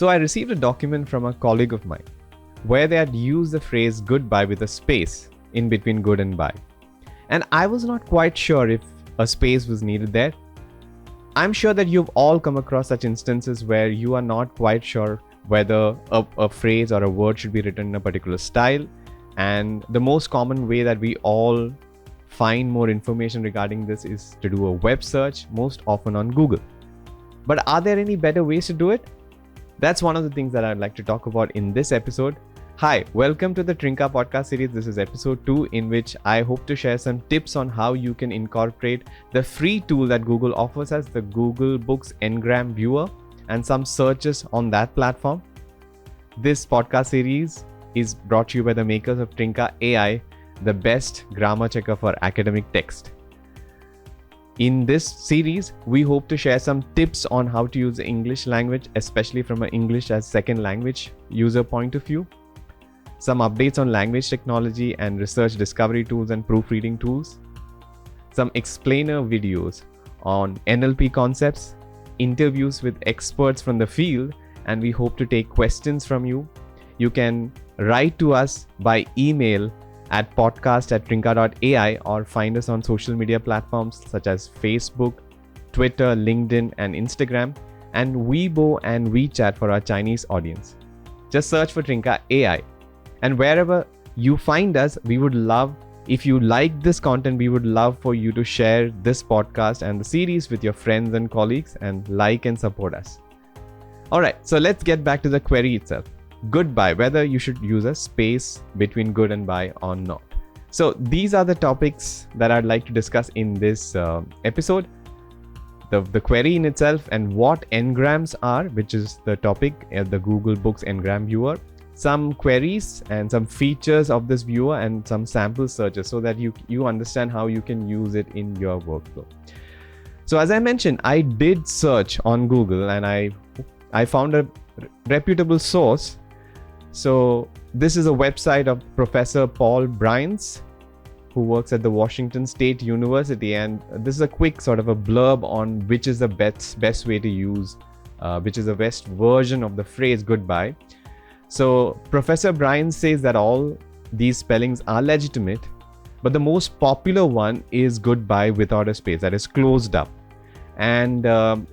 So I received a document from a colleague of mine where they had used the phrase goodbye with a space in between good and bye. And I was not quite sure if a space was needed there. I'm sure that you've all come across such instances where you are not quite sure whether a phrase or a word should be written in a particular style. And the most common way that we all find more information regarding this is to do a web search, most often on Google. But are there any better ways to do it? That's one of the things that I'd like to talk about in this episode. Hi, welcome to the Trinka podcast series. This is episode 2, in which I hope to share some tips on how you can incorporate the free tool that Google offers us, the Google Books Ngram Viewer, and some searches on that platform. This podcast series is brought to you by the makers of Trinka AI, the best grammar checker for academic text. In this series, we hope to share some tips on how to use the English language, especially from an English as second language user point of view. Some updates on language technology and research discovery tools and proofreading tools. Some explainer videos on NLP concepts, interviews with experts from the field, and we hope to take questions from you. You can write to us by email at podcast@trinka.ai or find us on social media platforms such as Facebook, Twitter, LinkedIn, and Instagram, and Weibo and WeChat for our Chinese audience. Just search for Trinka AI. And wherever you find us, we would love, if you like this content, we would love for you to share this podcast and the series with your friends and colleagues and like and support us. All right, so let's get back to the query itself. Goodbye, whether you should use a space between good and bye or not. So these are the topics that I'd like to discuss in this episode. The query in itself and what Ngrams are, which is the topic at the Google Books Ngram Viewer. Some queries and some features of this viewer and some sample searches so that you understand how you can use it in your workflow. So as I mentioned, I did search on Google and I found a reputable source. So this is a website of Professor Paul Bryans, who works at the Washington State University, and this is a quick sort of a blurb on which is the best way to use, which is the best version of the phrase goodbye. So Professor Bryans says that all these spellings are legitimate, but the most popular one is goodbye without a space, that is closed up. And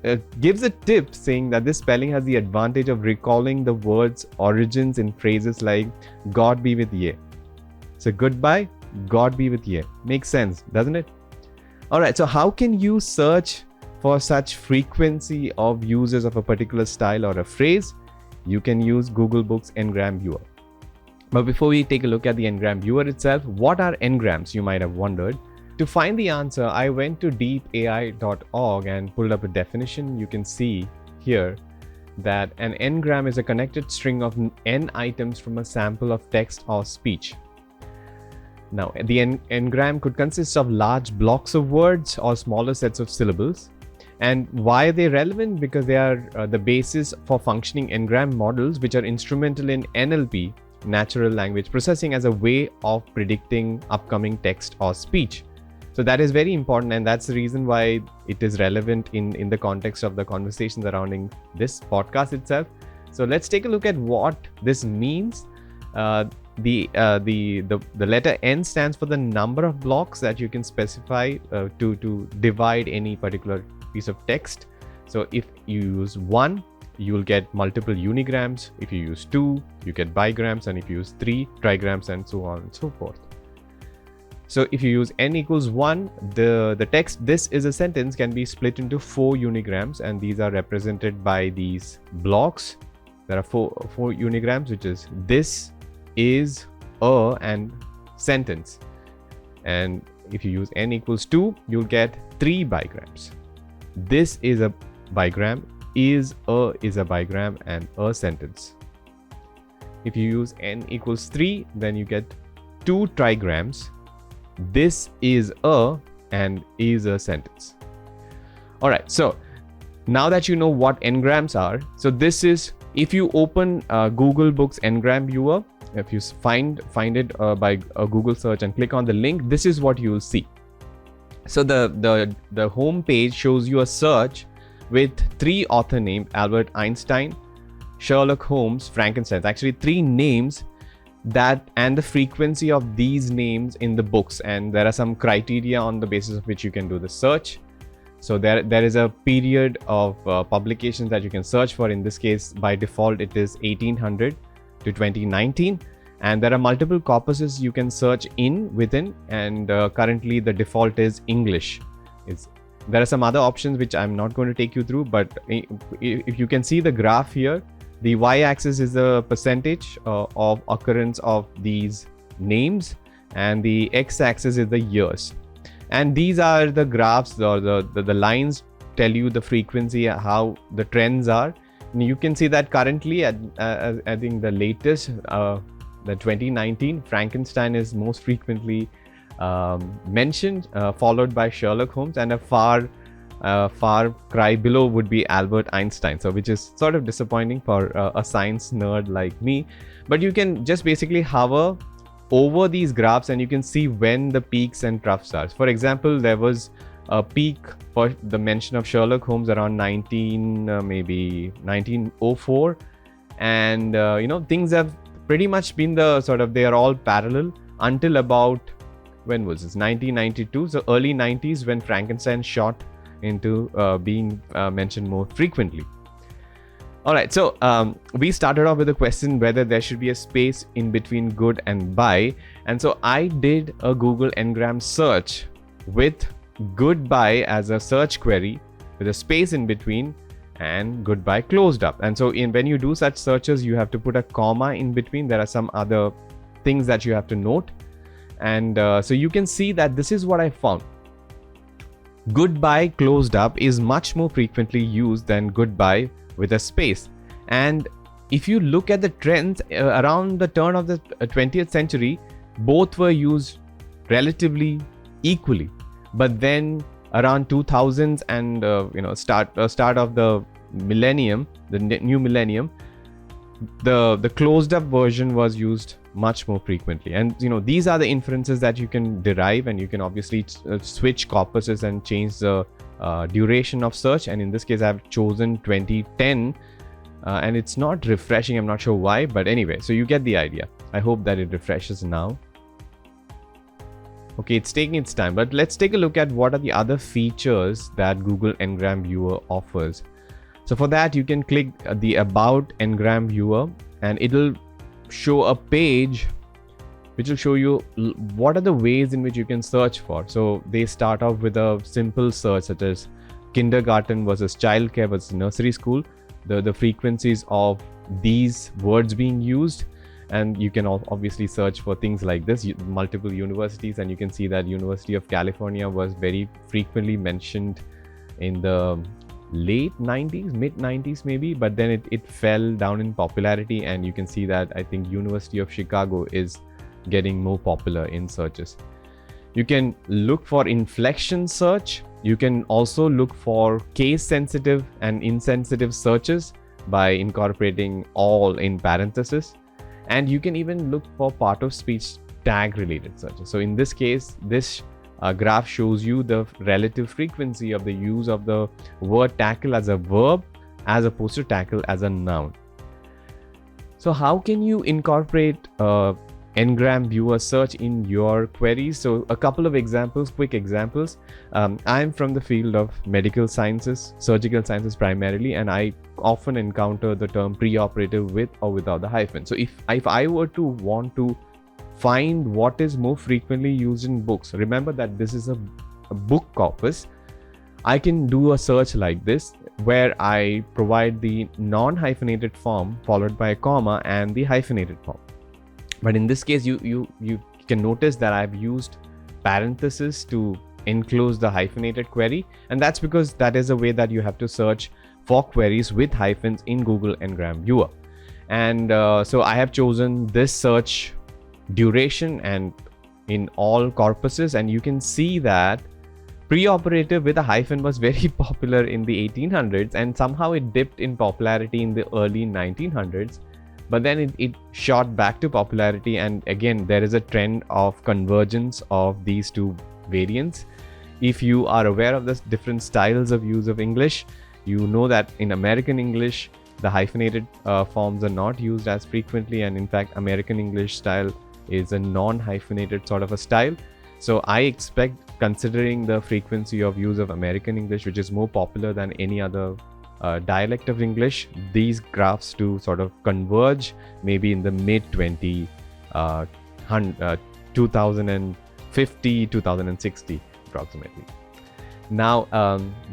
it gives a tip saying that this spelling has the advantage of recalling the word's origins in phrases like God be with ye. So goodbye, God be with ye. Makes sense, doesn't it? All right, so how can you search for such frequency of users of a particular style or a phrase? You can use Google Books Ngram Viewer. But before we take a look at the Ngram Viewer itself, what are Ngrams, you might have wondered. To find the answer, I went to deepai.org and pulled up a definition. You can see here that an Ngram is a connected string of n items from a sample of text or speech. Now, the Ngram could consist of large blocks of words or smaller sets of syllables. And why are they relevant? Because they are the basis for functioning Ngram models, which are instrumental in NLP, natural language processing, as a way of predicting upcoming text or speech. So that is very important, and that's the reason why it is relevant in the context of the conversation surrounding this podcast itself. So let's take a look at what this means. The letter N stands for the number of blocks that you can specify to divide any particular piece of text. So if you use 1, you will get multiple unigrams. If you use 2, you get bigrams, and if you use 3, trigrams, and so on and so forth. So if you use n equals 1, the text "this is a sentence" can be split into 4 unigrams, and these are represented by these blocks. There are four unigrams, which is "this is a" and "sentence." And if you use n equals 2, you'll get 3 bigrams. This is a bigram, is a bigram, and a sentence. If you use n equals 3, then you get 2 trigrams. This is a and is a sentence. All right, so now that you know what Ngrams are, so this is, if you open Google Books Ngram Viewer, if you find it by a Google search and click on the link, this is what you will see. So the home page shows you a search with 3 author names: Albert Einstein, Sherlock Holmes, Frankenstein. It's actually three names that, and the frequency of these names in the books, and there are some criteria on the basis of which you can do the search. So there is a period of publications that you can search for. In this case, by default, it is 1800 to 2019, and there are multiple corpuses you can search within, and currently the default is English. There are some other options which I'm not going to take you through, but if you can see the graph here, the y-axis is the percentage of occurrence of these names, and the x-axis is the years. And these are the graphs, or the lines tell you the frequency, how the trends are. And you can see that currently, I think the latest, the 2019, Frankenstein is most frequently mentioned, followed by Sherlock Holmes, and a far cry below would be Albert Einstein. So which is sort of disappointing for a science nerd like me. But you can just basically hover over these graphs and you can see when the peaks and troughs are. For example, there was a peak for the mention of Sherlock Holmes around 1904, and things have pretty much been they are all parallel until about, when was this, 1992, so early 90s, when Frankenstein shot into being mentioned more frequently. Alright, so we started off with a question whether there should be a space in between good and by, and so I did a Google Ngram search with goodbye as a search query with a space in between and goodbye closed up. And so when you do such searches, you have to put a comma in between. There are some other things that you have to note, and so you can see that this is what I found. Goodbye closed up is much more frequently used than goodbye with a space. And if you look at the trends around the turn of the 20th century, both were used relatively equally. But then around 2000s and start of the millennium, the new millennium, the closed up version was used much more frequently. And these are the inferences that you can derive, and you can obviously switch corpuses and change the duration of search. And in this case, I've chosen 2010, and it's not refreshing. I'm not sure why, but anyway, so you get the idea. I hope that it refreshes now. Okay, it's taking its time, but let's take a look at what are the other features that Google Ngram Viewer offers. So for that, you can click the About Ngram Viewer, and it'll show a page which will show you what are the ways in which you can search for. So they start off with a simple search such as kindergarten versus childcare versus nursery school, the frequencies of these words being used. And you can obviously search for things like this, multiple universities, and you can see that University of California was very frequently mentioned in the late 90s, mid 90s maybe, but then it fell down in popularity, and you can see that I think University of Chicago is getting more popular in searches. You can look for inflection search. You can also look for case sensitive and insensitive searches by incorporating all in parentheses. And you can even look for part of speech tag related searches. So in this case, this graph shows you the relative frequency of the use of the word tackle as a verb as opposed to tackle as a noun. So how can you incorporate Ngram Viewer search in your queries? So a couple of examples, quick examples. I'm from the field of medical sciences, surgical sciences primarily, and I often encounter the term preoperative with or without the hyphen. So if I were to want to find what is more frequently used in books, remember that this is a book corpus, I can do a search like this where I provide the non-hyphenated form followed by a comma and the hyphenated form. But in this case, you can notice that I've used parentheses to enclose the hyphenated query, and that's because that is a way that you have to search for queries with hyphens in Google Ngram Viewer. And so I have chosen this search duration and in all corpuses, and you can see that preoperative with a hyphen was very popular in the 1800s, and somehow it dipped in popularity in the early 1900s. But then it shot back to popularity, and again there is a trend of convergence of these two variants. If you are aware of the different styles of use of English, you know that in American English The hyphenated forms are not used as frequently, and in fact, American English style is a non-hyphenated sort of a style. So I expect, considering the frequency of use of American English, which is more popular than any other dialect of English, these graphs to sort of converge maybe in the mid 2050, 2060 approximately. Now,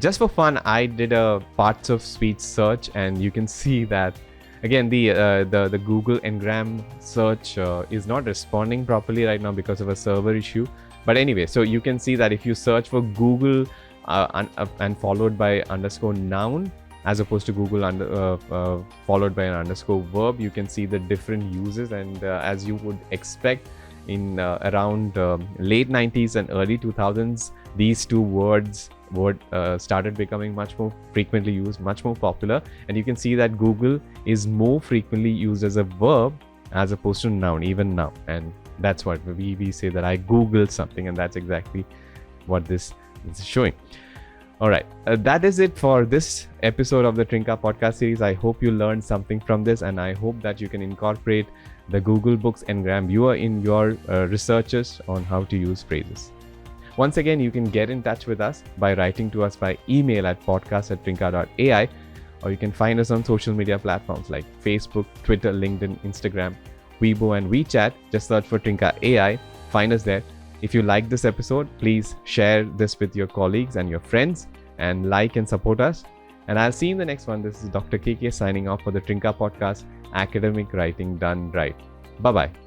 just for fun, I did a parts of speech search, and you can see that again the Google Ngram search is not responding properly right now because of a server issue. But anyway, so you can see that if you search for Google and followed by underscore noun, as opposed to Google followed by an underscore verb, you can see the different uses. And as you would expect, in around late 90s and early 2000s, these two words started becoming much more frequently used, much more popular. And you can see that Google is more frequently used as a verb as opposed to noun even now. And that's what we say, that I Googled something, and that's exactly what this is showing. All right, that is it for this episode of the Trinka podcast series. I hope you learned something from this, and I hope that you can incorporate the Google Books Ngram Viewer in your researches on how to use phrases. Once again, you can get in touch with us by writing to us by email at podcast@trinka.ai, or you can find us on social media platforms like Facebook, Twitter, LinkedIn, Instagram, Weibo, and WeChat. Just search for Trinka AI. Find us there. If you like this episode, please share this with your colleagues and your friends, and like and support us. And I'll see you in the next one. This is Dr. KK signing off for the Trinka podcast, Academic Writing Done Right. Bye-bye.